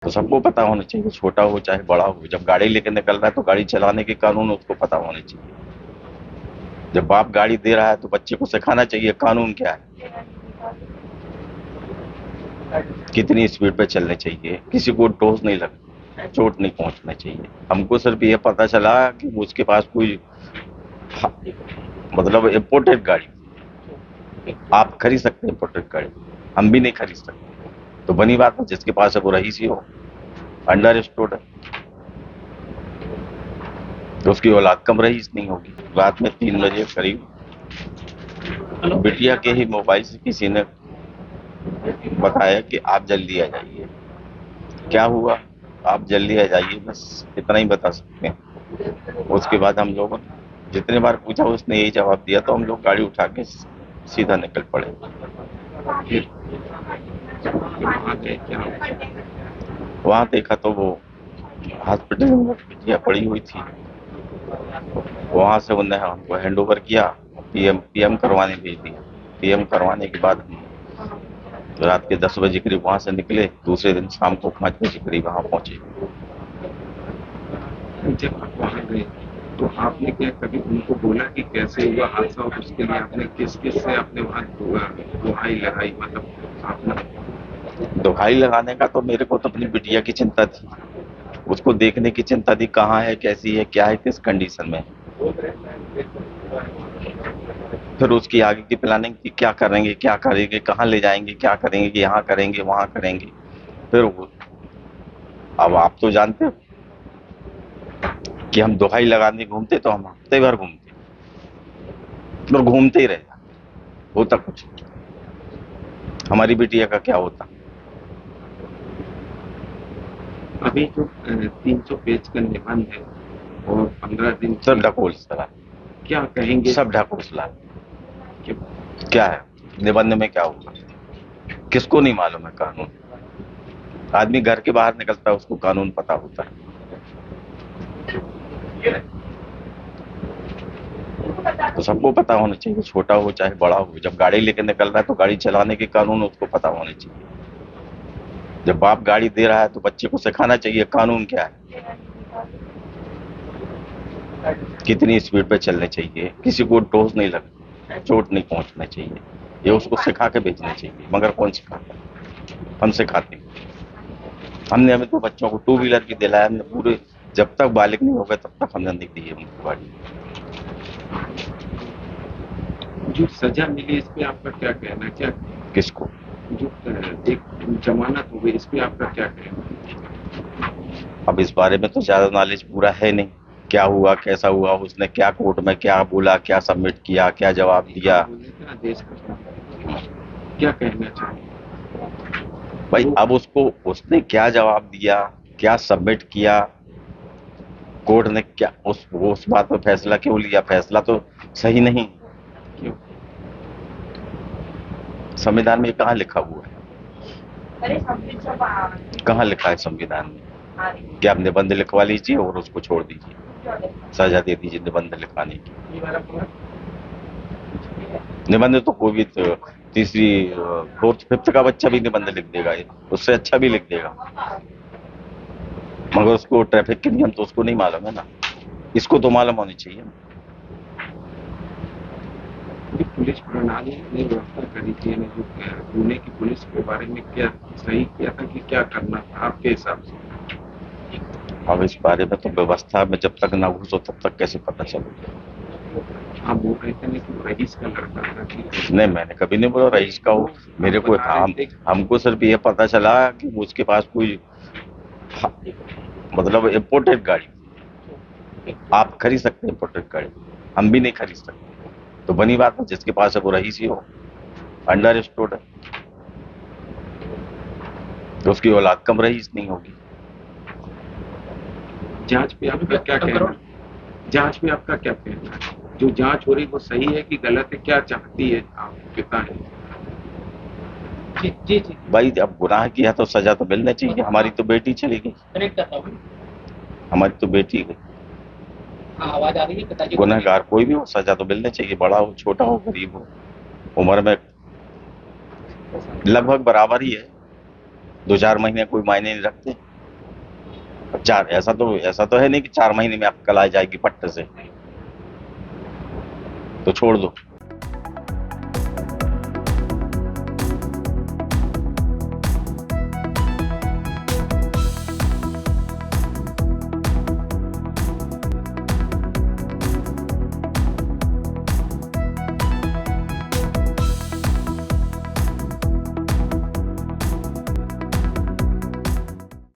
तो सबको पता होना चाहिए, छोटा हो चाहे बड़ा हो। जब गाड़ी लेके निकल रहा है तो गाड़ी चलाने के कानून उसको पता होने चाहिए। जब बाप गाड़ी दे रहा है तो बच्चे को सिखाना चाहिए कानून क्या है, कितनी स्पीड पे चलने चाहिए, किसी को ठोस नहीं लग, चोट नहीं पहुंचना चाहिए। हमको सिर्फ ये पता चला कि उसके पास कोई मतलब इम्पोर्टेड गाड़ी, आप खरीद सकते हैं इम्पोर्टेड गाड़ी, हम भी नहीं खरीद सकते। तो बनी बात है, जिसके पास है वो रईस ही हो, अंडर स्टोर्ड है, तो उसकी औलाद कम रईस नहीं होगी। रात में 3 बजे करीब बिटिया के ही मोबाइल से किसी ने बताया कि आप जल्दी आ जाइए। क्या हुआ, आप जल्दी आ जाइए, बस इतना ही बता सकते हैं। उसके बाद हम लोगों ने जितने बार पूछा उसने यही जवाब दिया, तो हम लोग गाड़ी उठा के सीधा निकल पड़े। फिर वहाँ गए क्या? वहां देखा तो वो हॉस्पिटल में बिटिया पड़ी हुई थी। वहां से उन्हें हमको हैंड ओवर किया, पीएम करवाने भेज दिया। पीएम करवाने के बाद हम रात के 10 बजे करीब वहां से निकले। दूसरे दिन शाम को 5 बजे करीब वहां पहुंचे। जब आप वहाँ गए तो आपने क्या कभी उनको बोला कि कैसे हुआ हादसा, और उसके लिए आपने किस किस से आपने वहाँ दुहाई लगाई, मतलब आपने? दुहाई लगाने का तो मेरे को तो अपनी बिटिया की चिंता थी, उसको देखने की चिंता थी, कहाँ है, कैसी है, क्या है, किस कंडीशन में है। फिर उसकी आगे की प्लानिंग थी, क्या करेंगे, क्या करेंगे, कहाँ ले जाएंगे, क्या करेंगे, कि यहाँ करेंगे, वहां करेंगे। फिर अब आप तो जानते हो कि हम दुहाई लगाने घूमते तो हम हफ्ते भर घूमते और घूमते ही रह जाते, होता कुछ नहीं। हमारी बिटिया का क्या होता। अभी जो 300 पेज का निबंध है और 15 दिन सब ढकोसला, क्या कहेंगे? सब ढकोसला। कि क्या है निबंध में, क्या होगा, किसको नहीं मालूम है कानून। आदमी घर के बाहर निकलता है उसको कानून पता होता है। तो सबको पता होना चाहिए, छोटा हो चाहे बड़ा हो। जब गाड़ी लेके निकल रहा है तो गाड़ी चलाने के कानून उसको पता होने चाहिए। जब बाप गाड़ी दे रहा है तो बच्चे को सिखाना चाहिए कानून क्या है, कितनी स्पीड पे चलने चाहिए, किसी को ठोस नहीं लग, चोट नहीं पहुंचना चाहिए। ये उसको सिखा के भेजना चाहिए, मगर कौन सिखाता है? हम सिखाते हैं। हमने अभी तो बच्चों को 2 व्हीलर भी दिलाया, हमने पूरे, जब तक बालिग नहीं हो गए तब तक हमने नहीं दी है उनको गाड़ी। जो सजा मिली इस पे आपका क्या कहना है? क्या किसको? जो एक जमानत हो गई, इस पे आपका क्या कहना? अब इस बारे में तो ज्यादा नॉलेज पूरा है नहीं, क्या हुआ, कैसा हुआ, उसने क्या कोर्ट में क्या बोला, क्या सबमिट किया, क्या जवाब दिया। देश का क्या कहना चाहिए भाई अब उसको, उसने क्या जवाब दिया, क्या सबमिट किया, कोर्ट ने क्या उस बात पर फैसला क्यों लिया, फैसला तो सही नहीं। क्यों? संविधान में ये कहाँ लिखा हुआ है? कहाँ लिखा है संविधान में कि आप निबंध लिखवा लीजिए और उसको छोड़ दीजिए, सजा दे दीजिए निबंध लिखवाने की। निबंध तो कोई भी तीसरी फोर्थ फिफ्थ का बच्चा भी निबंध लिख देगा, उससे अच्छा भी लिख देगा, मगर उसको ट्रैफिक के नियम तो उसको नहीं मालूम है ना, इसको तो मालूम होनी चाहिए। पुलिस प्रणाली ने व्यवस्था करी थी, यानी जो पुणे की पुलिस के बारे में क्या सही किया था कि क्या करना था आपके हिसाब से? अब इस बारे में तो व्यवस्था में जब तक ना घुसो तब तक कैसे पता चले। आप बोल रहे थे ना कि रईस का लड़का था कि? नहीं, मैंने कभी नहीं बोला रईस का हो। मेरे को हमको सिर्फ ये पता चला कि उसके पास कोई मतलब इम्पोर्टेड गाड़ी, आप खरीद सकते हैं इम्पोर्टेड गाड़ी, हम भी नहीं खरीद सकते। तो बनी बात है, जिसके पास है वो रईस ही हो, अंडर स्टोर्ड है, तो उसकी औलाद कम रईस नहीं होगी। जांच पे आपका क्या कहना है? जांच पे आपका क्या कहना है? जो जांच हो रही वो सही है कि गलत है? क्या चाहती है आप पिता है? जी जी जी भाई, अब गुनाह किया तो सजा तो मिलनी चाहिए। हमारी तो बेटी चली गई, हमारी तो बेटी गई। आवाज आ रही है पिताजी? गुनहगार कोई भी हो सजा तो मिलनी चाहिए, बड़ा हो, छोटा हो, गरीब हो, उम्र में लगभग बराबर ही है, 2-4 महीने कोई मायने नहीं रखते। चार ऐसा तो है नहीं कि 4 महीने में आप कल आ जाएगी पट्टे से, तो छोड़ दो।